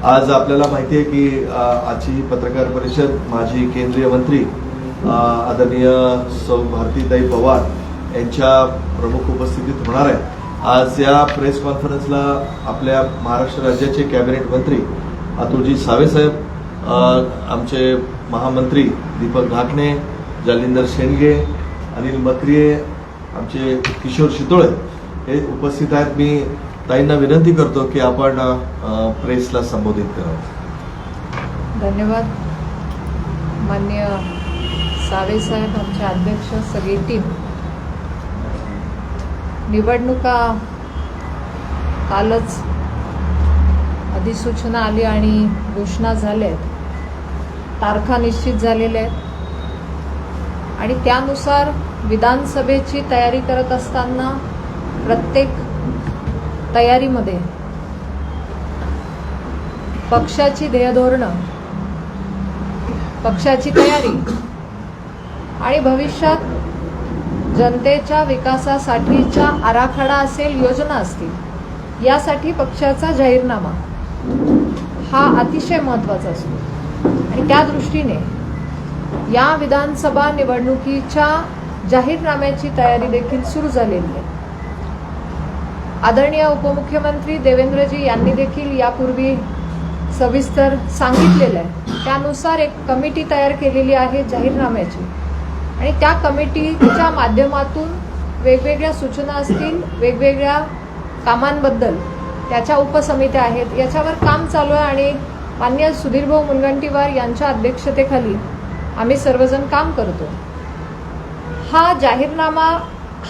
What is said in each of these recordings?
आज आपल्याला माहिती आहे की आजची पत्रकार परिषद माजी केंद्रीय मंत्री आदरणीय सौ भारतीताई पवार यांच्या प्रमुख उपस्थितीत होणार आहे। आज या प्रेस कॉन्फरन्सला आपल्या महाराष्ट्र राज्याचे कॅबिनेट मंत्री अतुलजी सावे साहेब, आमचे महामंत्री दीपक ढाकणे, जालिंदर शेंडगे, अनिल मक्रिये, आमचे किशोर शितोळे हे उपस्थित आहेत। मी ताईंना विनंती करतो की आपण प्रेसला संबोधित करावं। धन्यवाद माननीय सावे साहेब, आमचे अध्यक्ष, सगळी टीम। निवडणुका कालच अधिसूचना आली आणि घोषणा झाल्या, तारखा निश्चित झालेल्या आहेत आणि त्यानुसार विधानसभेची तयारी करत असताना प्रत्येक तयारीमध्ये पक्षाची ध्येयधोरणं, पक्षाची तयारी आणि भविष्यात जनतेच्या विकासासाठीचा आराखडा असेल, योजना असतील, यासाठी पक्षाचा जाहीरनामा हा अतिशय महत्त्वाचा असतो आणि त्या दृष्टीने या विधानसभा निवडणुकीच्या जाहीरनाम्याची तयारी देखील सुरू झालेली आहे। आदरणीय उपमुख्यमंत्री देवेंद्रजी यांनी देखील यापूर्वी सविस्तर सांगितलेलं आहे। त्यानुसार एक कमिटी तयार केलेली आहे जाहीरनाम्याची आणि त्या कमिटीच्या माध्यमातून वेगवेगळ्या सूचना असतील, वेगवेगळ्या कामांबद्दल त्याच्या उपसमित्या आहेत, याच्यावर काम चालू आहे आणि माननीय सुधीरभाऊ मुनगंटीवार यांच्या अध्यक्षतेखाली आम्ही सर्वजण काम करतो। हा जाहीरनामा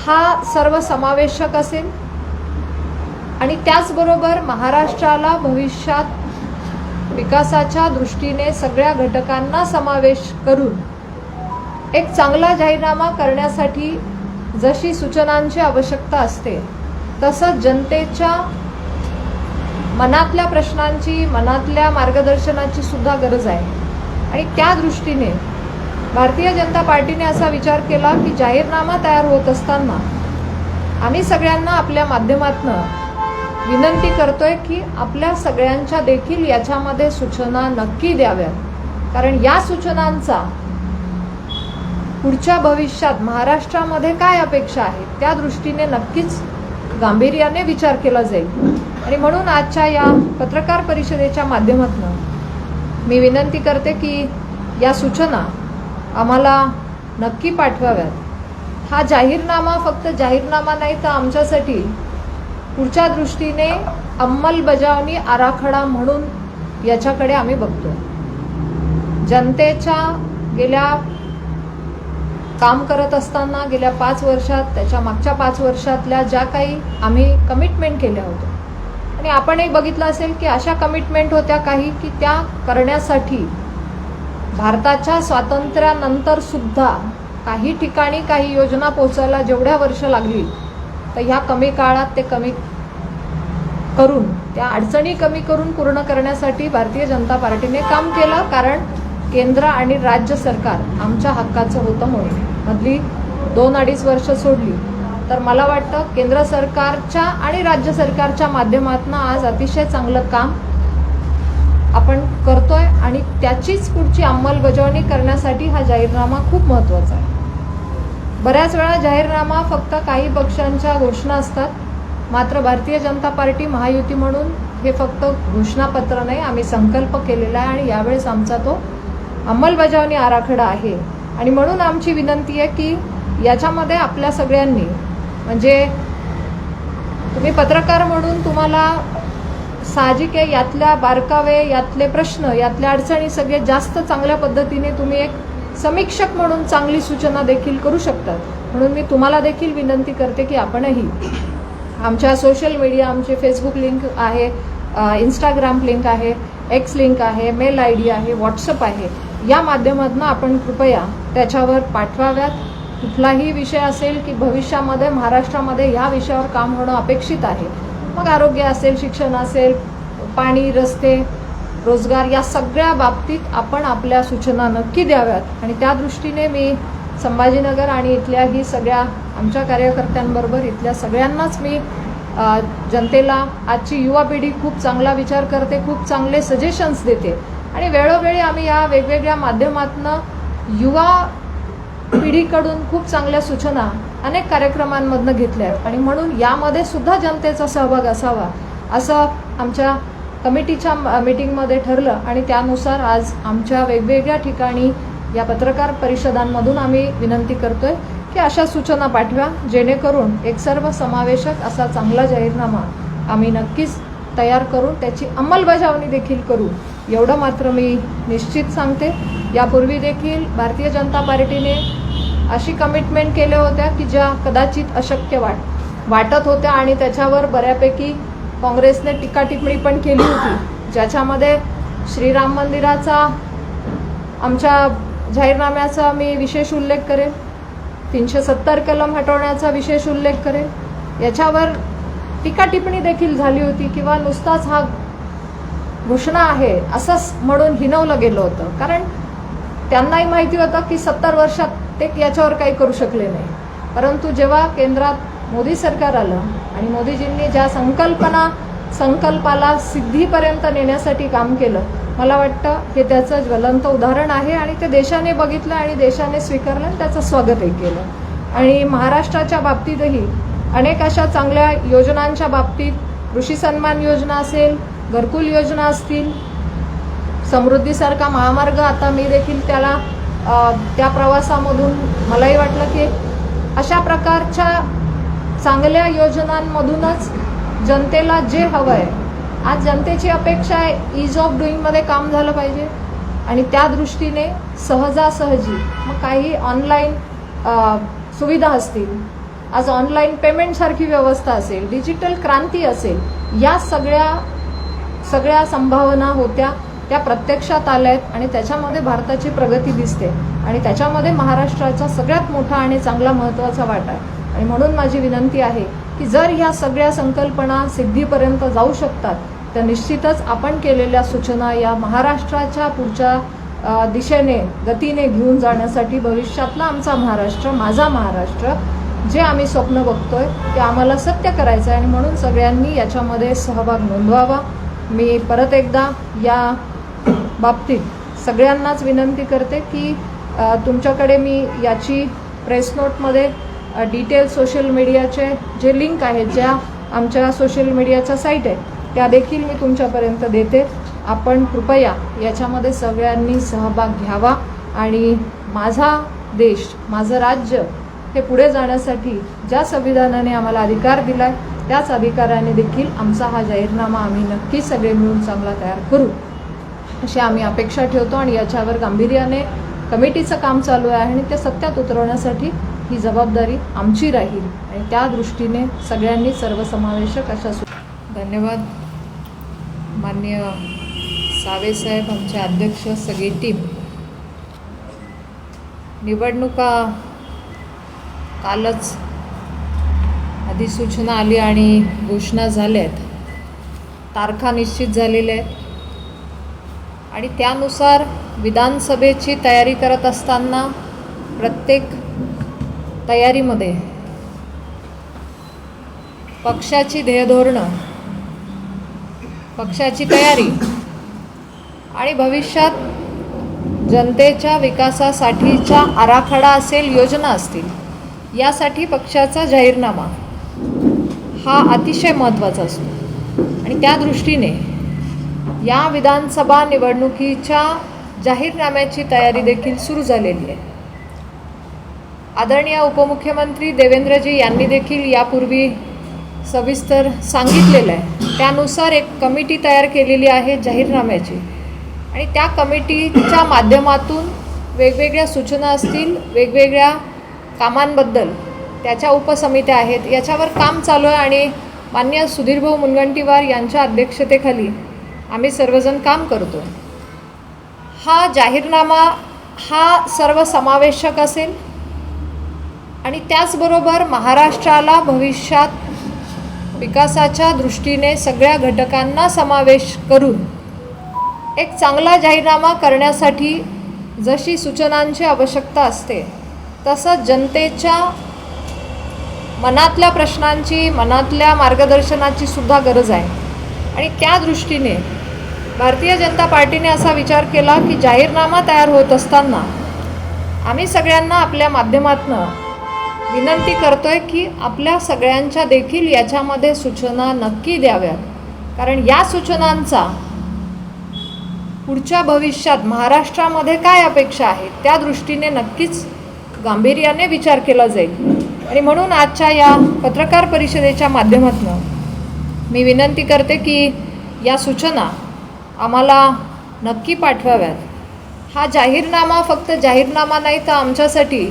हा सर्वसमावेशक असेल आणि त्याचबरोबर महाराष्ट्राला भविष्यात विकासाच्या दृष्टीने सगळ्या घटकांना समावेश करून एक चांगला जाहीरनामा करण्यासाठी जशी सूचनांची आवश्यकता असते, तसंच जनतेच्या मनातल्या प्रश्नांची, मनातल्या मार्गदर्शनाची सुद्धा गरज आहे आणि त्या दृष्टीने भारतीय जनता पार्टीने असा विचार केला की जाहीरनामा तयार होत असताना आम्ही सगळ्यांना आपल्या माध्यमातून विनंती करतोय की आपल्या सगळ्यांच्या देखील याच्यामध्ये सूचना नक्की द्याव्यात, कारण या सूचनांचा पुढच्या भविष्यात महाराष्ट्रामध्ये काय अपेक्षा आहेत त्या दृष्टीने नक्कीच गांभीर्याने विचार केला जाईल। आणि म्हणून आजच्या या पत्रकार परिषदेच्या माध्यमातून मी विनंती करते की या सूचना आम्हाला नक्की पाठवाव्यात। हा जाहीरनामा फक्त जाहीरनामा नाही, तर आमच्यासाठी पुढच्या दृष्टीने अंमलबजावणी आराखडा म्हणून याच्याकडे आम्ही बघतो। जनतेच्या गेल्या काम करत असताना गेल्या 5 वर्षात, त्याच्या मागच्या 5 वर्षातल्या ज्या काही आम्ही कमिटमेंट केल्या होत्या आणि आपणही बघितलं असेल की अशा कमिटमेंट होत्या काही की त्या करण्यासाठी भारताच्या स्वातंत्र्यानंतर सुद्धा काही ठिकाणी काही योजना पोहोचायला जेवढ्या वर्ष लागली, तर ह्या कमी काळात ते कमी करून, त्या अडचणी कमी करून पूर्ण करण्यासाठी भारतीय जनता पार्टीने काम केलं, कारण केंद्र आणि राज्य सरकार आमच्या हक्काचं होतं म्हणून। मधली 2-2.5 वर्ष सोडली तर मला वाटतं केंद्र सरकारच्या आणि राज्य सरकारच्या माध्यमातून आज अतिशय चांगलं काम आपण करतोय आणि त्याचीच पुढची अंमलबजावणी करण्यासाठी हा जाहीरनामा खूप महत्त्वाचा आहे। बऱ्याच वेळा जाहीरनामा फक्त काही पक्षांच्या घोषणा असतात, मात्र भारतीय जनता पार्टी महायुती म्हणून हे फक्त घोषणापत्र नाही, आम्ही संकल्प केलेला आहे आणि यावेळेस आमचा तो अंमलबजावणी आराखडा आहे। आणि म्हणून आमची विनंती आहे की याच्यामध्ये आपल्या सगळ्यांनी, म्हणजे तुम्ही पत्रकार म्हणून तुम्हाला साहजिक आहे यातल्या बारकावे, यातले प्रश्न, यातल्या अडचणी सगळे जास्त चांगल्या पद्धतीने तुम्ही एक समीक्षक म्हणून चांगली सूचना देखील करू शकतात। म्हणून मी तुम्हाला देखील विनंती करते की आपणही आमच्या सोशल मीडिया, आमचे फेसबुक लिंक आहे, इंस्टाग्राम लिंक आहे, एक्स लिंक आहे, मेल ID आहे, व्हॉट्सअप आहे, या माध्यमातून आपण कृपया त्याच्यावर पाठवाव्यात। कुठलाही विषय असेल की भविष्यामध्ये महाराष्ट्रामध्ये ह्या विषयावर काम होणं अपेक्षित आहे, मग आरोग्य असेल, शिक्षण असेल, पाणी, रस्ते, रोजगार, या सगळ्या बाबतीत आपण आपल्या सूचना नक्की द्याव्यात। आणि त्या दृष्टीने मी संभाजीनगर आणि इथल्याही सगळ्या आमच्या कार्यकर्त्यांबरोबर इथल्या सगळ्यांनाच मी जनतेला आजची युवा पिढी खूप चांगला विचार करते, खूप चांगले सजेशन्स देते आणि वेळोवेळी आम्ही या वेगवेगळ्या माध्यमातनं युवा पिढीकडून खूप चांगल्या सूचना अनेक कार्यक्रमांमधनं घेतल्या आहेत आणि म्हणून यामध्ये सुद्धा जनतेचा सहभाग असावा असं आमच्या कमिटीच्या मीटिंगमध्ये ठरलं आणि त्यानुसार आज आमच्या वेगवेगळ्या ठिकाणी या पत्रकार परिषदांमधून आम्ही विनंती करतोय की अशा सूचना पाठवा जेणेकरून एक सर्वसमावेशक असा चांगला जाहीरनामा आम्ही नक्कीच तयार करून त्याची अंमलबजावणी देखील करू एवढं मात्र मी निश्चित सांगते. यापूर्वी देखील भारतीय जनता पार्टीने अशी कमिटमेंट केल्या होत्या की ज्या कदाचित अशक्य वाटत होत्या आणि त्याच्यावर बऱ्यापैकी काँग्रेसने टीका टिप्पणी पण केली होती, ज्याच्यामध्ये श्रीराम मंदिराचा आमच्या जाहीरनाम्याचा मी विशेष उल्लेख करेन, 370 कलम हटवण्याचा विशेष उल्लेख करेन. याच्यावर टीका टिप्पणी देखील झाली होती किंवा नुसताच हा घोषणा आहे असंच म्हणून हिनवलं गेलं होतं, कारण त्यांनाही माहिती होतं की 70 वर्षात ते याच्यावर काही करू शकले नाही. परंतु जेव्हा केंद्रात मोदी सरकार आलं आणि मोदीजींनी ज्या संकल्पाला सिद्धीपर्यंत नेण्यासाठी काम केलं, मला वाटतं हे त्याचं ज्वलंत उदाहरण आहे आणि ते देशाने बघितलं आणि देशाने स्वीकारलं आणि त्याचं स्वागतही केलं. आणि महाराष्ट्राच्या बाबतीतही अनेक अशा चांगल्या योजनांच्या बाबतीत कृषी सन्मान योजना असेल, घरकुल योजना असतील, समृद्धीसारखा महामार्ग आता मी देखील त्या प्रवासामधून मलाही वाटलं की अशा प्रकारच्या चांगल्या योजनांमधूनच जनतेला जे हवं आहे, आज जनतेची अपेक्षा आहे ईज ऑफ डुईंगमध्ये काम झालं पाहिजे आणि त्या दृष्टीने सहजासहजी मग काही ऑनलाईन सुविधा असतील, आज ऑनलाईन पेमेंटसारखी व्यवस्था असेल, डिजिटल क्रांती असेल, या सगळ्या संभावना होत्या त्या प्रत्यक्षात आल्या आहेत आणि त्याच्यामध्ये भारताची प्रगती दिसते आणि त्याच्यामध्ये महाराष्ट्राचा सगळ्यात मोठा आणि चांगला महत्त्वाचा वाटा आहे. आणि म्हणून माझी विनंती आहे की जर ह्या सगळ्या संकल्पना सिद्धीपर्यंत जाऊ शकतात तर निश्चितच आपण केलेल्या सूचना या महाराष्ट्राच्या पुढच्या दिशेने गतीने घेऊन जाण्यासाठी भविष्यातला आमचा महाराष्ट्र, माझा महाराष्ट्र, जे आम्ही स्वप्न बघतोय ते आम्हाला सत्य करायचं आहे आणि म्हणून सगळ्यांनी याच्यामध्ये सहभाग नोंदवावा. मी परत एकदा या बाबतीत सगळ्यांनाच विनंती करते की तुमच्याकडे मी याची प्रेस नोटमध्ये डिटेल सोशल मीडियाचे जे लिंक आहेत, ज्या आमच्या सोशल मीडियाच्या साईट आहेत त्या देखील मी तुमच्यापर्यंत देते. आपण कृपया याच्यामध्ये सगळ्यांनी सहभाग घ्यावा आणि माझा देश, माझं राज्य हे पुढे जाण्यासाठी ज्या संविधानाने आम्हाला अधिकार दिलाय त्याच अधिकाराने देखील आमचा हा जाहीरनामा आम्ही नक्की सगळे मिळून चांगला तयार करू अशी आम्ही अपेक्षा ठेवतो आणि याच्यावर गांभीर्याने कमिटीचं काम चालू आहे आणि ते सत्यात उतरवण्यासाठी ही जबाबदारी आमची राहील आणि त्या दृष्टीने सगळ्यांनी सर्वसमावेशक अशा धन्यवाद. माननीय सावेसाहेब, आमचे अध्यक्ष, सगळी टीम. निवडणुका कालच अधिसूचना आली आणि घोषणा झाल्यात, तारखा निश्चित झालेल्या आहेत आणि त्यानुसार विधानसभेची तयारी करत असताना प्रत्येक तयारीमध्ये पक्षाची ध्येयधोरणं, पक्षाची तयारी आणि भविष्यात जनतेच्या विकासासाठीचा आराखडा असेल, योजना असतील, यासाठी पक्षाचा जाहीरनामा हा अतिशय महत्त्वाचा असतो आणि त्या दृष्टीने या विधानसभा निवडणुकीच्या जाहीरनाम्याची तयारी देखील सुरू झालेली आहे. आदरणीय उपमुख्यमंत्री देवेंद्रजी यांनी देखील यापूर्वी सविस्तर सांगितलेलं आहे. त्यानुसार एक कमिटी तयार केलेली आहे जाहीरनाम्याची आणि त्या कमिटीच्या माध्यमातून वेगवेगळ्या सूचना असतील, वेगवेगळ्या कामांबद्दल त्याच्या उपसमित्या आहेत, याच्यावर काम चालू आहे आणि माननीय सुधीरभाऊ मुनगंटीवार यांच्या अध्यक्षतेखाली आम्ही सर्वजण काम करतो. हा जाहीरनामा हा सर्वसमावेशक असेल आणि त्याचबरोबर महाराष्ट्राला भविष्यात विकासाच्या दृष्टीने सगळ्या घटकांना समावेश करून एक चांगला जाहीरनामा करण्यासाठी जशी सूचनांची आवश्यकता असते तसं जनतेच्या मनातल्या प्रश्नांची, मनातल्या मार्गदर्शनाची सुद्धा गरज आहे. आणि त्या दृष्टीने भारतीय जनता पार्टीने असा विचार केला की जाहीरनामा तयार होत असताना आम्ही सगळ्यांना आपल्या माध्यमातून विनंती करतोय की आपल्या सगळ्यांच्या देखील याच्यामध्ये सूचना नक्की द्याव्यात. कारण या सूचनांचा पुढच्या भविष्यात महाराष्ट्रामध्ये काय अपेक्षा आहेत त्या दृष्टीने नक्कीच गांभीर्याने विचार केला जाईल. आणि म्हणून आजच्या या पत्रकार परिषदेच्या माध्यमातून मी विनंती करते की या सूचना आम्हाला नक्की पाठवाव्यात. हा जाहीरनामा फक्त जाहीरनामा नाही तर आमच्यासाठी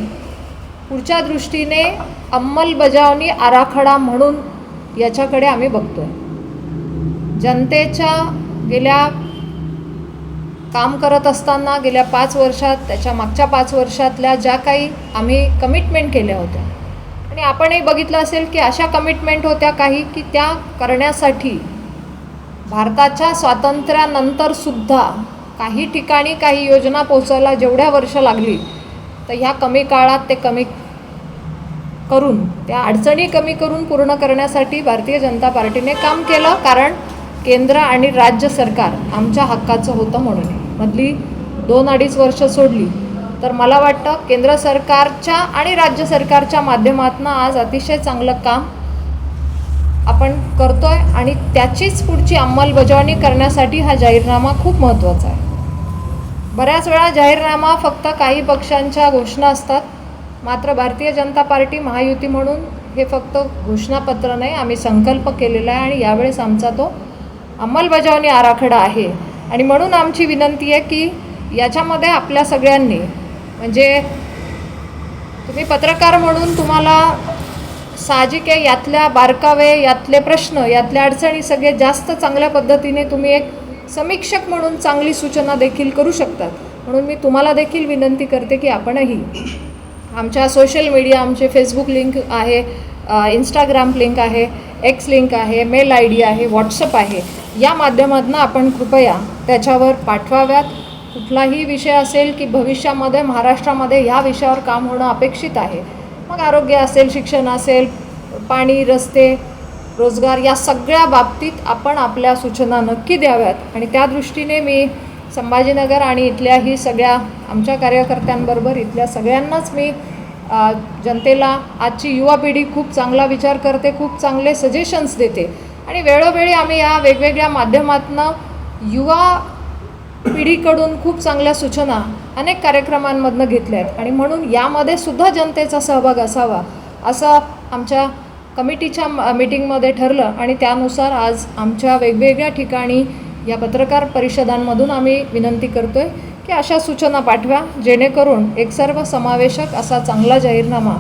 पुढच्या दृष्टीने अंमलबजावणी आराखडा म्हणून याच्याकडे आम्ही बघतोय. जनतेच्या गेल्या काम करत असताना गेल्या 5 वर्षात, त्याच्या मागच्या 5 वर्षातल्या ज्या काही आम्ही कमिटमेंट केल्या होत्या आणि आपणही बघितलं असेल की अशा कमिटमेंट होत्या काही की त्या करण्यासाठी भारताच्या स्वातंत्र्यानंतर सुद्धा काही ठिकाणी काही योजना पोहोचायला जेवढ्या वर्ष लागली तर ह्या कमी काळात ते कमी करून, त्या अडचणी कमी करून पूर्ण करण्यासाठी भारतीय जनता पार्टीने काम केलं. कारण केंद्र आणि राज्य सरकार आमच्या हक्काचं होतं म्हणून. मधली 2-2.5 वर्ष सोडली तर मला वाटतं केंद्र सरकारच्या आणि राज्य सरकारच्या माध्यमातून आज अतिशय चांगलं काम आपण करतोय आणि त्याचीच पुढची अंमलबजावणी करण्यासाठी हा जाहीरनामा खूप महत्त्वाचा आहे. बऱ्याच वेळा जाहीरनामा फक्त काही पक्षांच्या घोषणा असतात, मात्र भारतीय जनता पार्टी महायुती म्हणून हे फक्त घोषणापत्र नाही, आम्ही संकल्प केलेला आहे आणि यावेळेस आमचा तो अंमलबजावणी आराखडा आहे. आणि म्हणून आमची विनंती आहे की याच्यामध्ये आपल्या सगळ्यांनी, म्हणजे तुम्ही पत्रकार म्हणून तुम्हाला साहजिक आहे यातल्या बारकावे, यातले प्रश्न, यातल्या अडचणी सगळे जास्त चांगल्या पद्धतीने तुम्ही एक समीक्षक म्हणून चांगली सूचना देखील करू शकतात. म्हणून मी तुम्हाला देखील विनंती करते की आपणही आमच्या सोशल मीडिया, आमचे फेसबुक लिंक आहे, इंस्टाग्राम लिंक आहे, एक्स लिंक आहे, मेल ID आहे, व्हॉट्सअप आहे, या माध्यमातून आपण कृपया त्याच्यावर पाठवाव्यात. कुठलाही विषय असेल की भविष्यामध्ये महाराष्ट्रामध्ये ह्या विषयावर काम होणं अपेक्षित आहे, मग आरोग्य असेल, शिक्षण असेल, पाणी, रस्ते, रोजगार, या सगळ्या बाबतीत आपण आपल्या सूचना नक्की द्याव्यात. आणि त्या दृष्टीने मी संभाजीनगर आणि इथल्याही सगळ्या आमच्या कार्यकर्त्यांबरोबर इथल्या सगळ्यांनाच मी जनतेला, आजची युवा पिढी खूप चांगला विचार करते, खूप चांगले सजेशन्स देते आणि वेळोवेळी आम्ही या वेगवेगळ्या माध्यमातून युवा पिढीकडून खूप चांगल्या सूचना अनेक कार्यक्रमांमधनं घेतल्या आहेत. आणि म्हणून यामध्ये सुद्धा जनतेचा सहभाग असावा असं आमच्या कमिटीच्या मीटिंगमध्ये ठरलं आणि त्यानुसार आज आमच्या वेगवेगळ्या ठिकाणी या पत्रकार परिषदांमधून आम्ही विनंती करतो आहे की अशा सूचना पाठवा, जेणेकरून एक सर्वसमावेशक असा चांगला जाहीरनामा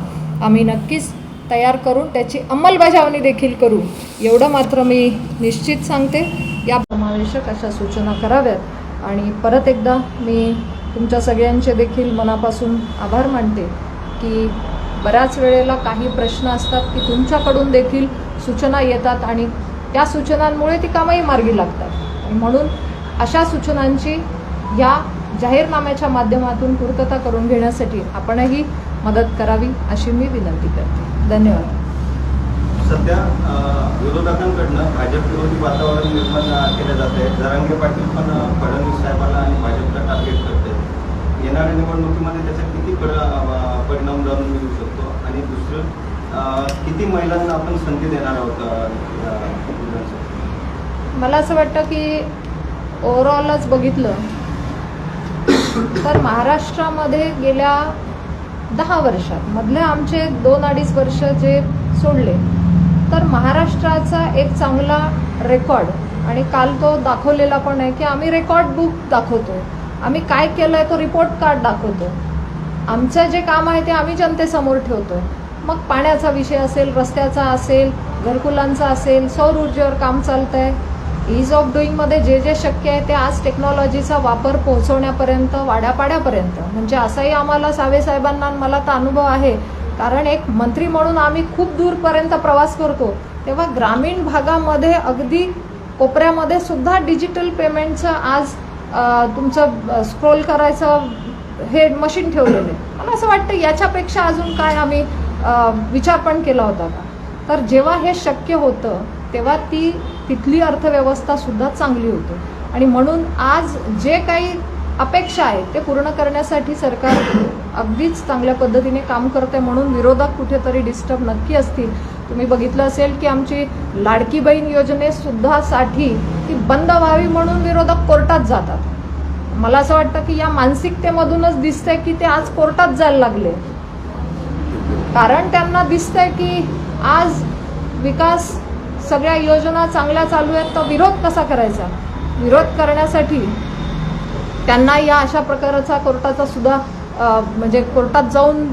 आम्ही नक्कीच तयार करून त्याची अंमलबजावणी देखील करू, एवढं मात्र मी निश्चित सांगते. या समावेशक अशा सूचना कराव्यात. आणि परत एकदा मी तुमच्या सगळ्यांचे देखील मनापासून आभार मानते की बऱ्याच वेळेला काही प्रश्न असतात की तुमच्याकडून देखील सूचना येतात आणि त्या सूचनांमुळे ती कामही मार्गी लागतात. आणि म्हणून अशा सूचनांची या जाहीरनाम्याच्या माध्यमातून पूर्तता करून घेण्यासाठी आपणही मदत करावी अशी मी विनंती करते. धन्यवाद. सध्या विरोधकांकडनं भाजप विरोधी वातावरण निर्माण केलं जात आहे. जरांगे पाटील पण फडणवीस साहेबांना आणि भाजपला टार्गेट करते. येणाऱ्या निवडणुकीमध्ये त्याचा किती परिणाम जाणून मिळू शकतो आणि दुसरं किती महिलांना आपण संधी देणार आहोत? मला असं वाटतं की ओव्हरऑलच बघितलं तर महाराष्ट्रामध्ये गेल्या 10 वर्षात मधले आमचे 2-2.5 वर्ष जे सोडले तर महाराष्ट्राचा एक चांगला रेकॉर्ड, आणि काल तो दाखवलेला पण आहे की आम्ही रेकॉर्ड बुक दाखवतो, आम्ही काय केलं आहे तो रिपोर्ट कार्ड दाखवतो, आमचं जे काम आहे ते आम्ही जनतेसमोर ठेवतो. मग पाण्याचा विषय असेल, रस्त्याचा असेल, घरकुलांचा असेल, सौर ऊर्जेवर काम चालतं आहे, ईज ऑफ डुईंगमध्ये जे जे शक्य आहे ते आज टेक्नॉलॉजीचा वापर पोहोचवण्यापर्यंत, वाड्यापाड्यापर्यंत, म्हणजे असाही आम्हाला सावे साहेबांना मला तर अनुभव आहे. कारण एक मंत्री म्हणून आम्ही खूप दूरपर्यंत प्रवास करतो, तेव्हा ग्रामीण भागामध्ये अगदी कोपऱ्यामध्ये सुद्धा डिजिटल पेमेंटचं आज तुमचं स्क्रोल करायचं हे मशीन ठेवलेलं आहे. मला असं वाटतं याच्यापेक्षा अजून काय आम्ही विचार पण केला होता का? तर जेव्हा हे शक्य होतं तेव्हा तिथली अर्थव्यवस्था सुद्धा चांगली होती आणि म्हणून आज जे काही अपेक्षा आहेत ते पूर्ण करण्यासाठी सरकार अगदीच चांगल्या पद्धतीने काम करते. म्हणून विरोधक कुठेतरी डिस्टर्ब नक्की असतील. तुम्ही बघितलं असेल की आमची लाडकी बहीण योजनेसुद्धा साठी ती बंद व्हावी म्हणून विरोधक कोर्टात जातात. मला असं वाटतं की या मानसिकतेमधूनच दिसतंय की ते आज कोर्टात जायला लागले, कारण त्यांना दिसतंय की आज विकास सगळ्या योजना चांगल्या चालू आहेत, तर विरोध कसा करायचा. विरोध करण्यासाठी त्यांना या अशा प्रकारचा कोर्टाचा सुद्धा म्हणजे कोर्टात जाऊन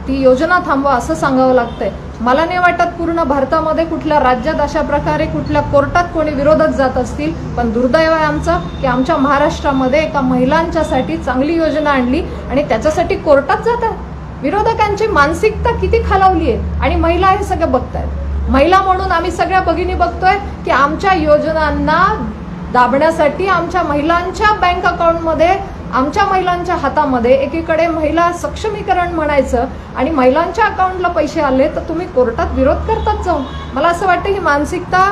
ती योजना थांबवा असं सांगावं लागतंय. मला नाही वाटत पूर्ण भारतामध्ये कुठल्या राज्यात अशा प्रकारे कुठल्या कोर्टात कोणी विरोधक जात असतील. पण दुर्दैव आहे आमचं की आमच्या महाराष्ट्रामध्ये एका महिलांच्यासाठी चांगली योजना आणली आणि त्याच्यासाठी कोर्टात जातात. विरोधकांची मानसिकता किती खालावली आहे आणि महिला हे सगळं बघतायत. महिला म्हणून आम्ही सगळ्या भगिनी बघतोय की आमच्या योजनांना दाबण्यासाठी आमच्या महिलांच्या बँक अकाउंटमध्ये, आमच्या महिलांच्या हातामध्ये एकीकडे महिला सक्षमीकरण म्हणायचं आणि महिलांच्या अकाउंटला पैसे आले तर तुम्ही कोर्टात विरोध करतात जाऊन. मला असं वाटतं ही मानसिकता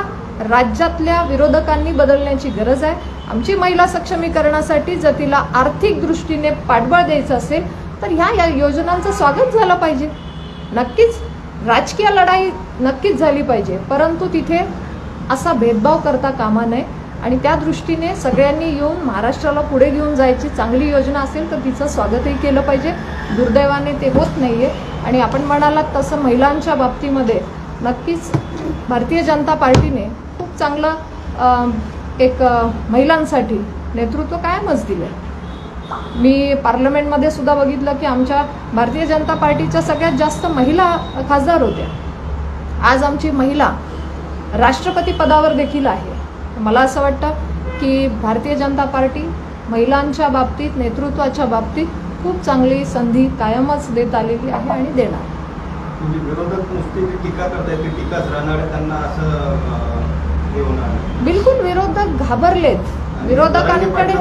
राज्यातल्या विरोधकांनी बदलण्याची गरज आहे. आमची महिला सक्षमीकरणासाठी जर तिला आर्थिक दृष्टीने पाठबळ द्यायचं असेल तर ह्या योजनांचं स्वागत झालं पाहिजे. नक्कीच राजकीय लढाई नक्कीच झाली पाहिजे, परंतु तिथे असा भेदभाव करता कामा नये आणि त्या दृष्टीने सगळ्यांनी येऊन महाराष्ट्राला पुढे घेऊन जायची चांगली योजना असेल तर तिचं स्वागतही केलं पाहिजे. दुर्दैवाने ते होत नाहीये आणि आपण म्हणालात तसं महिलांच्या बाबतीमध्ये नक्कीच भारतीय जनता पार्टीने खूप चांगलं एक महिलांसाठी नेतृत्व कायमच दिलं. मी पार्लमेंटमध्ये सुद्धा बघितलं की आमच्या भारतीय जनता पार्टीच्या सगळ्यात जास्त महिला खासदार होत्या. आज आमची महिला राष्ट्रपती पदावर देखील आहे. मला असं वाटतं की भारतीय जनता पार्टी महिलांच्या बाबतीत, नेतृत्वाच्या बाबतीत खूप चांगली संधी कायमच देत आलेली आहे आणि देणार. म्हणजे विरोधक नुसती टीका करतायत, ती टीकाच राहणार आहे त्यांना असं हे होणार. बिलकुल विरोधक घाबरलेत. विरोधकांकडे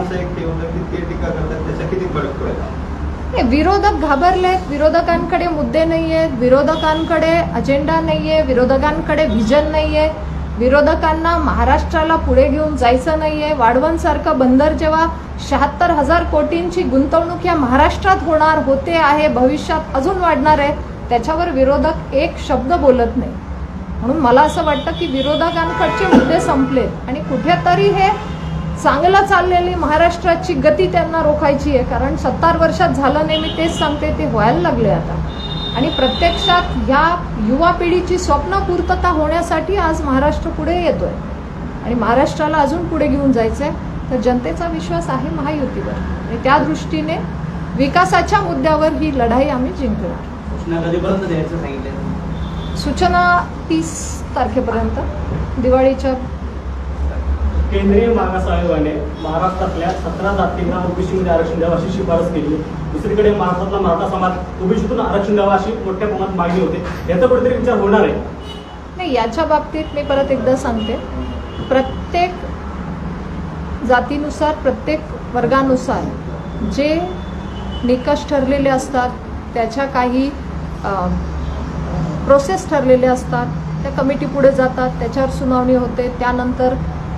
ते टीका करतात त्याचा किती फरक पडेल. विरोधक घाबरलेत. विरोधकांकडे मुद्दे नाहीयेत, विरोधकांकडे अजेंडा नाहीये, विरोधकांकडे व्हिजन नाहीये. विरोधकांना महाराष्ट्राला पुढे घेऊन जायचं नाहीये. वाढवणसारखं बंदर जेव्हा 76,000 कोटींची गुंतवणूक या महाराष्ट्रात होणार होते आहे, भविष्यात अजून वाढणार आहे, त्याच्यावर विरोधक एक शब्द बोलत नाही. म्हणून मला असं वाटतं की विरोधकांकडचे मुद्दे संपलेत आणि कुठेतरी हे चांगलं चाललेली महाराष्ट्राची गती त्यांना रोखायची आहे. कारण 70 वर्षात झालं नाही, मी तेच सांगते, ते व्हायला लागले आता. आणि प्रत्यक्षात ह्या युवा पिढीची स्वप्न पूर्तता होण्यासाठी आज महाराष्ट्र पुढे येतोय आणि महाराष्ट्राला अजून पुढे घेऊन जायचंय. तर जनतेचा विश्वास आहे महायुतीवर आणि त्या दृष्टीने विकासाच्या मुद्द्यावर ही लढाई आम्ही जिंकणार. सूचना 30 तारखेपर्यंत दिवाळीच्या. केंद्रीय मागास आयोगाने महाराष्ट्रातल्या 17 जातींना ओबीसीमध्ये आरक्षण द्यावं अशी शिफारस केली. दुसरीकडे महाराष्ट्रातला मराठा समाज ओबीसीतून आरक्षण द्यावं अशी मोठ्या प्रमाणात मागणी होते. याचा कुठेतरी विचार होणार आहे नाही. याच्या बाबतीत मी परत एकदा सांगते, प्रत्येक जातीनुसार, प्रत्येक वर्गानुसार जे निकष ठरलेले असतात, त्याच्या काही प्रोसेस ठरलेले असतात, त्या कमिटी पुढे जातात, त्याच्यावर सुनावणी होते. त्यानंतर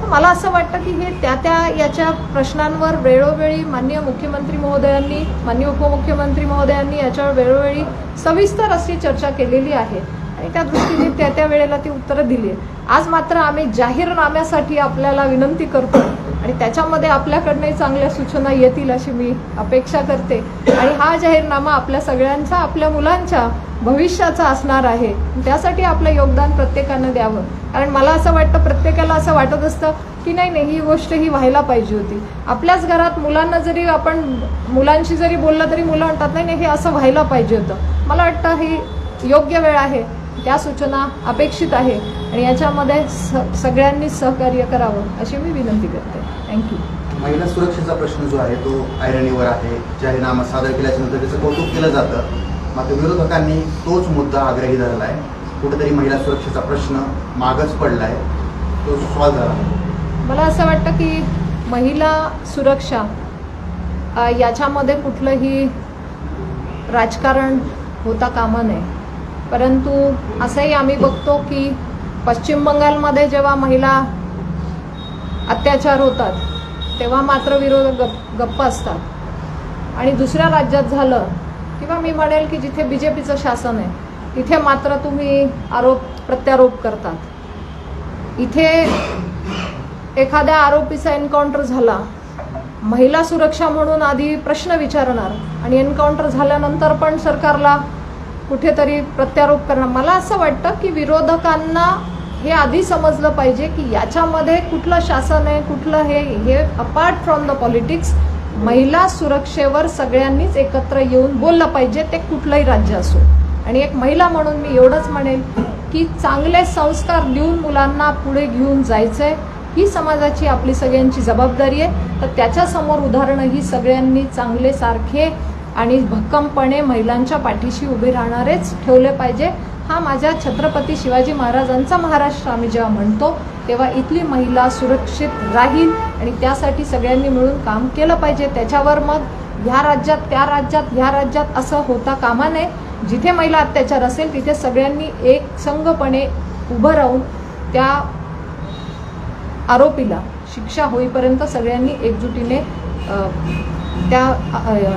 मला असं वाटतं की हे त्या याच्या प्रश्नांवर वेळोवेळी माननीय मुख्यमंत्री महोदयांनी, माननीय उपमुख्यमंत्री महोदयांनी याच्यावर वेळोवेळी सविस्तर अशी चर्चा केलेली आहे आणि त्या दृष्टीने त्या वेळेला ती उत्तरं दिली आहे. आज मात्र आम्ही जाहीरनाम्यासाठी आपल्याला विनंती करतो आणि त्याच्यामध्ये आपल्याकडनंही चांगल्या सूचना येतील अशी मी अपेक्षा करते. आणि हा जाहीरनामा आपल्या सगळ्यांचा, आपल्या मुलांच्या भविष्याचा असणार आहे. त्यासाठी आपलं योगदान प्रत्येकानं द्यावं. कारण मला असं वाटतं, प्रत्येकाला असं वाटत असतं की नाही ही गोष्ट ही व्हायला पाहिजे होती. आपल्याच घरात मुलांना जरी आपण मुलांशी जरी बोललं तरी मुलं म्हणतात नाही हे असं व्हायला पाहिजे होतं. मला वाटतं ही योग्य वेळ आहे, त्या सूचना अपेक्षित आहे आणि याच्यामध्ये सगळ्यांनी सहकार्य करावं अशी मी विनंती करते. थँक्यू. महिला सुरक्षेचा प्रश्न जो आहे तो ऐरणीवर आहे. जाहीरनामा सादर केल्याच्यानंतर त्याचं कौतुक केलं जातं, मात्र विरोधकांनी तोच मुद्दा आग्रही धरला आहे. कुठेतरी महिला सुरक्षेचा प्रश्न मागच पडला आहे, तो सॉल्व्ह झाला. मला असं वाटतं की महिला सुरक्षा याच्यामध्ये कुठलंही राजकारण होता कामा नये. परंतु असंही आम्ही बघतो की पश्चिम बंगालमध्ये जेव्हा महिला अत्याचार होतात तेव्हा मात्र विरोधक गप्प असतात आणि दुसऱ्या राज्यात झालं किंवा मी म्हणेल की जिथे BJPचं शासन आहे तिथे मात्र तुम्ही आरोप प्रत्यारोप करतात. इथे एखाद्या आरोपीचा एन्काउंटर झाला, महिला सुरक्षा म्हणून आधी प्रश्न विचारणार आणि एन्काउंटर झाल्यानंतर पण सरकारला कुठेतरी प्रत्यारोप करणार. मला असं वाटतं की विरोधकांना हे आधी समजलं पाहिजे की याच्यामध्ये कुठलं शासन आहे, कुठलं हे अपार्ट फ्रॉम द पॉलिटिक्स महिला सुरक्षेवर सगळ्यांनीच एकत्र येऊन बोललं पाहिजे, ते कुठलंही राज्य असो. आणि एक महिला म्हणून मी एवढंच म्हणेल की चांगले संस्कार देऊन मुलांना पुढे घेऊन जायचंय, ही समाजाची आपली सगळ्यांची जबाबदारी आहे. तर त्याच्यासमोर उदाहरणं ही सगळ्यांनी चांगले सारखे आणि भक्कमपणे महिलांच्या पाठीशी उभे राहणारेच ठेवले पाहिजे. हा माझ्या छत्रपती शिवाजी महाराजांचा महाराष्ट्र आम्ही जेव्हा म्हणतो तेव्हा इथली महिला सुरक्षित राहील आणि त्यासाठी सगळ्यांनी मिळून काम केलं पाहिजे. त्याच्यावर मग ह्या राज्यात त्या राज्यात ह्या राज्यात असं होता कामा नये. जिथे महिला अत्याचार असेल तिथे सगळ्यांनी एक संघपणे उभं राहून त्या आरोपीला शिक्षा होईपर्यंत सगळ्यांनी एकजुटीने त्या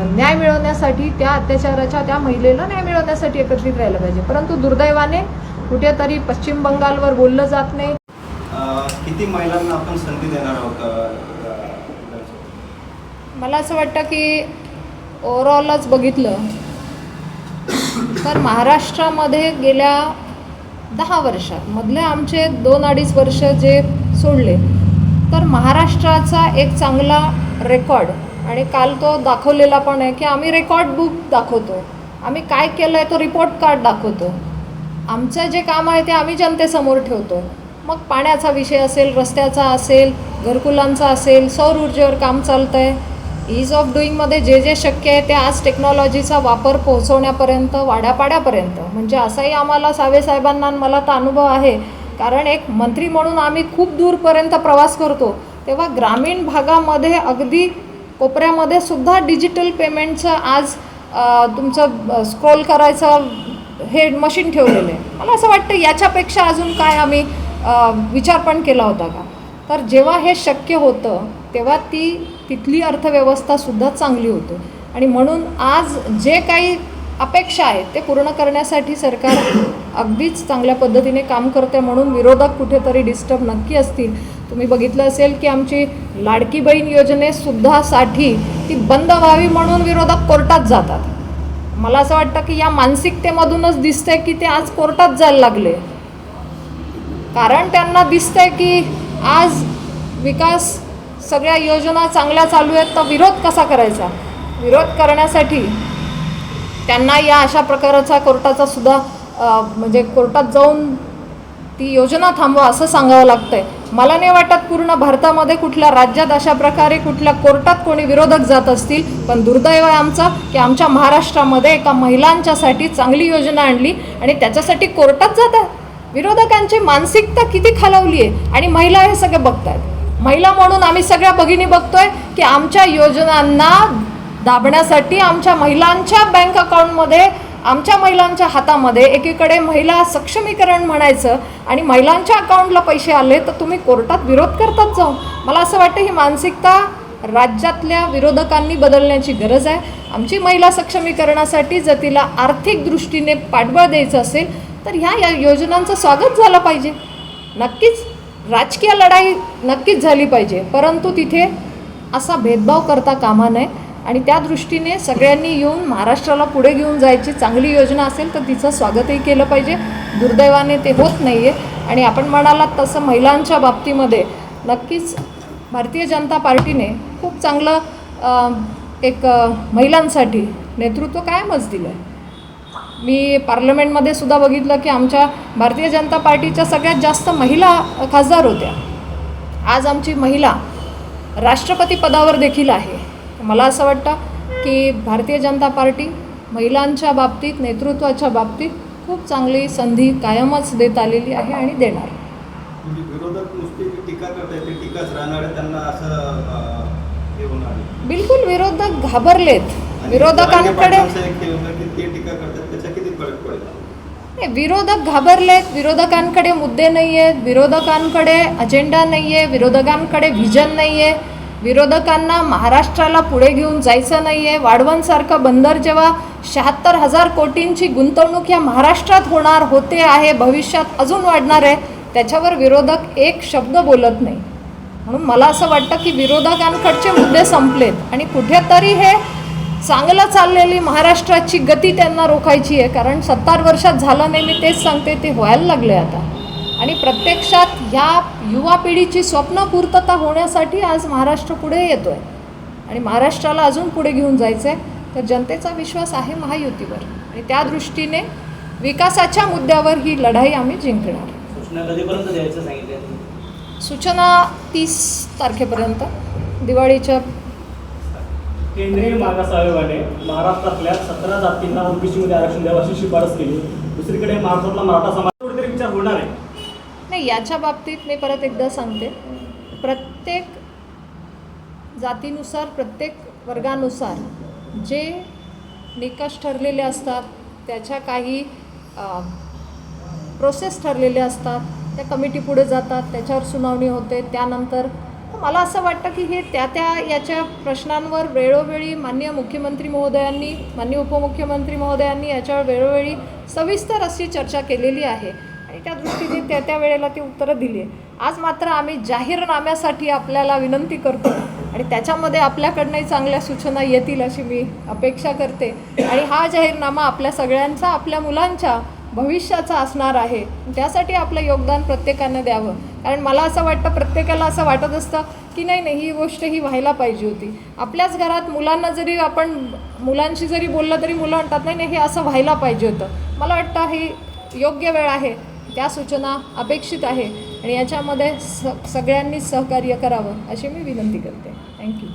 न्याय मिळवण्यासाठी, त्या अत्याचाराच्या त्या महिलेला न्याय मिळवण्यासाठी एकत्रित राहिलं पाहिजे. परंतु दुर्दैवाने कुठेतरी पश्चिम बंगालवर बोललं जात नाही. किती महिलांना आपण संधी देणार आहोत? मला असं वाटतं की ओव्हरऑलच बघितलं तर महाराष्ट्रामध्ये गेल्या 10 वर्षात मधले आमचे 2-2.5 वर्ष जे सोडले तर महाराष्ट्राचा एक चांगला रेकॉर्ड, आणि काल तो दाखवलेला पण आहे की आम्ही रेकॉर्ड बुक दाखवतो, आम्ही काय केलं आहे तो रिपोर्ट कार्ड दाखवतो, आमचं जे काम आहे ते आम्ही जनतेसमोर ठेवतो. मग पाण्याचा विषय असेल, रस्त्याचा असेल, घरकुलांचा असेल, सौर ऊर्जेवर काम चालतं आहे, ईज ऑफ डुईंगमध्ये जे जे शक्य आहे ते आज टेक्नॉलॉजीचा वापर पोहोचवण्यापर्यंत, वाड्यापाड्यापर्यंत. म्हणजे असाही आम्हाला सावे साहेबांना मला तर अनुभव आहे, कारण एक मंत्री म्हणून आम्ही खूप दूरपर्यंत प्रवास करतो तेव्हा ग्रामीण भागामध्ये अगदी कोपऱ्यामध्ये सुद्धा डिजिटल पेमेंटचं आज तुमचं स्क्रोल करायचं हे मशीन ठेवलेलं आहे. मला असं वाटतं याच्यापेक्षा अजून काय आम्ही विचार पण केला होता का? तर जेव्हा हे शक्य होतं तेव्हा तिथली अर्थव्यवस्थासुद्धा चांगली होते. आणि म्हणून आज जे काही अपेक्षा आहेत ते पूर्ण करण्यासाठी सरकार अगदीच चांगल्या पद्धतीने काम करते. म्हणून विरोधक कुठेतरी डिस्टर्ब नक्की असतील. तुम्ही बघितलं असेल की आमची लाडकी बहीण योजनेसुद्धा साठी ती बंद व्हावी म्हणून विरोधक कोर्टात जातात. मला असं वाटतं की या मानसिकतेमधूनच दिसतंय की ते आज कोर्टात जायला लागले, कारण त्यांना दिसतंय की आज विकास सगळ्या योजना चांगल्या चालू आहेत तर विरोध कसा करायचा. विरोध करण्यासाठी त्यांना या अशा प्रकारचा कोर्टाचा सुद्धा म्हणजे कोर्टात जाऊन ती योजना थांबवा असं सांगावं लागतंय. मला नाही वाटत पूर्ण भारतामध्ये कुठल्या राज्यात अशा प्रकारे कुठल्या कोर्टात कोणी विरोधक जात असतील. पण दुर्दैव आहे आमचं की आमच्या महाराष्ट्रामध्ये एका महिलांच्यासाठी चांगली योजना आणली आणि त्याच्यासाठी कोर्टात जातात. विरोधकांची मानसिकता किती खालावली आहे आणि महिला हे सगळे बघतायत. महिला म्हणून आम्ही सगळ्या भगिनी बघतोय की आमच्या योजनांना दाबण्यासाठी आमच्या महिलांच्या बँक अकाउंटमध्ये, आमच्या महिलांच्या हातामध्ये एकीकडे महिला सक्षमीकरण म्हणायचं आणि महिलांच्या अकाउंटला पैसे आले तर तुम्ही कोर्टात विरोध करतात जाऊन. मला असं वाटतं ही मानसिकता राज्यातल्या विरोधकांनी बदलण्याची गरज आहे. आमची महिला सक्षमीकरणासाठी जर तिला आर्थिक दृष्टीने पाठबळ द्यायचं असेल तर ह्या योजनांचं स्वागत झालं पाहिजे. नक्कीच राजकीय लढाई नक्कीच झाली पाहिजे, परंतु तिथे असा भेदभाव करता कामा नये आणि त्या दृष्टीने सगळ्यांनी येऊन महाराष्ट्राला पुढे घेऊन जायची चांगली योजना असेल तर तिचं स्वागतही केलं पाहिजे. दुर्दैवाने ते होत नाही आहे. आणि आपण म्हणालात तसं महिलांच्या बाबतीमध्ये नक्कीच भारतीय जनता पार्टीने खूप चांगलं एक महिलांसाठी नेतृत्व कायमच दिलं आहे. मी पार्लमेंटमध्ये सुद्धा बघितलं की आमच्या भारतीय जनता पार्टीच्या सगळ्यात जास्त महिला खासदार होत्या. आज आमची महिला राष्ट्रपती पदावर देखील आहे. मला असं वाटतं की भारतीय जनता पार्टी महिलांच्या बाबतीत, नेतृत्वाच्या बाबतीत खूप चांगली संधी कायमच देत आलेली आहे आणि देणार. विरोधक नुसती टीका करतायत, ते टीकाच राहणार आहे त्यांना असं हे होणार. बिलकुल विरोधक घाबरलेत. विरोधकांकडे ते टीका करतात त्याचा किती फरक पडेल? विरोधक घाबरलेत, विरोधकांकडे मुद्दे नाही आहेत, विरोधकांकडे अजेंडा नाही आहे, विरोधकांकडे व्हिजन नाही आहे, विरोधकांना महाराष्ट्राला पुढे घेऊन जायचं नाही आहे. वाढवणसारखं बंदर जेव्हा 76,000 कोटींची गुंतवणूक या महाराष्ट्रात होणार होते आहे, भविष्यात अजून वाढणार आहे, त्याच्यावर विरोधक एक शब्द बोलत नाही. म्हणून मला असं वाटतं की विरोधकांकडचे मुद्दे संपलेत आणि कुठेतरी हे चांगलं चाललेली महाराष्ट्राची गती त्यांना रोखायची आहे. कारण 70 वर्षात झालं नाही, मी तेच सांगते, ते व्हायला लागले आता. आणि प्रत्यक्षात ह्या युवा पिढीची स्वप्न पूर्तता होण्यासाठी आज महाराष्ट्र पुढे येतो आहे आणि महाराष्ट्राला अजून पुढे घेऊन जायचं आहे. तर जनतेचा विश्वास आहे महायुतीवर आणि त्या दृष्टीने विकासाच्या मुद्द्यावर ही लढाई आम्ही जिंकणार. सूचना कधीपर्यंत द्यायचं सांगितलं? सूचना 30 तारखेपर्यंत, दिवाळीच्या. केंद्रीय मागास आयोगाने महाराष्ट्रातल्या 17 जातींना ओबीसीमध्ये आरक्षण द्यावं अशी शिफारस केली. दुसरीकडे महाराष्ट्रातला मराठा समाज कुठेतरी विचार होणार आहे. नाही, याच्या बाबतीत मी परत एकदा सांगते, प्रत्येक जातीनुसार, प्रत्येक वर्गानुसार जे निकष ठरलेले असतात, त्याच्या काही प्रोसेस ठरलेले असतात, त्या कमिटी पुढे जातात, त्याच्यावर सुनावणी होते. त्यानंतर मला असं वाटतं की हे त्या याच्या प्रश्नांवर वेळोवेळी माननीय मुख्यमंत्री महोदयांनी, माननीय उपमुख्यमंत्री महोदयांनी याच्यावर वेळोवेळी सविस्तर अशी चर्चा केलेली आहे आणि त्या दृष्टीने त्या वेळेला ती उत्तरं दिली आहे. आज मात्र आम्ही जाहीरनाम्यासाठी आपल्याला विनंती करतो आणि त्याच्यामध्ये आपल्याकडनंही चांगल्या सूचना येतील अशी मी अपेक्षा करते. आणि हा जाहीरनामा आपल्या सगळ्यांचा, आपल्या मुलांच्या भविष्याचा असणार आहे. त्यासाठी आपलं योगदान प्रत्येकानं द्यावं. कारण मला असं वाटतं, प्रत्येकाला असं वाटत असतं की नाही ही गोष्ट ही व्हायला पाहिजे होती. आपल्याच घरात मुलांना जरी आपण मुलांशी जरी बोललं तरी मुलं म्हणतात नाही हे असं व्हायला पाहिजे होतं. मला वाटतं ही योग्य वेळ आहे, त्या सूचना अपेक्षित आहे आणि याच्यामध्ये सगळ्यांनी सहकार्य करावं अशी मी विनंती करते. थँक्यू.